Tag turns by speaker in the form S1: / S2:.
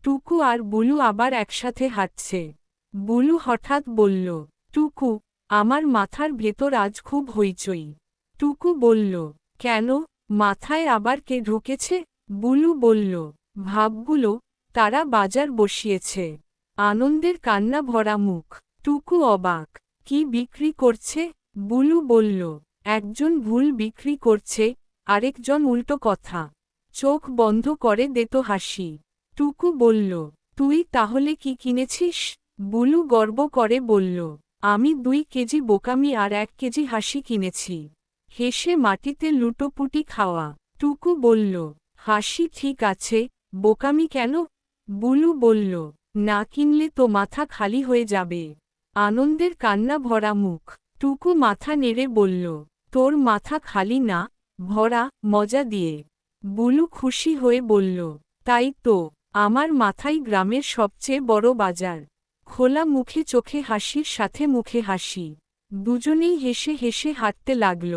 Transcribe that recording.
S1: টুকু আর বুলু আবার একসাথে হাঁটছে। বুলু হঠাৎ বলল, টুকু, আমার মাথার ভেতর আজ খুব হইচই। টুকু বলল, কেন, মাথায় আবার কে ঢুকেছে? বুলু বলল, ভাবগুলো, তারা বাজার বসিয়েছে। আনন্দের কান্না ভরা মুখ। টুকু অবাক, কি বিক্রি করছে? বুলু বলল, একজন ভুল বিক্রি করছে, আরেকজন উল্টো কথা। চোখ বন্ধ করে দেতো হাসি। টুকু বলল, তুই তাহলে কি কিনেছিস? বুলু গর্ব করে বলল, আমি 2 কেজি বোকামি আর 1 কেজি হাসি কিনেছি। হেসে মাটিতে লুটোপুটি খাওয়া। টুকু বলল, হাসি ঠিক আছে, বোকামি কেন? বুলু বলল, না কিনলে তো মাথা খালি হয়ে যাবে। আনন্দের কান্না ভরা মুখ। টুকু মাথা নেড়ে বলল, তোর মাথা খালি না, ভরা, মজা দিয়ে। বুলু খুশি হয়ে বলল, তাই তো, আমার মাথায় গ্রামের সবচেয়ে বড় বাজার। খোলা মুখে চোখে হাসির সাথে মুখে হাসি। দুজনেই হেসে হেসে হাঁটতে লাগল।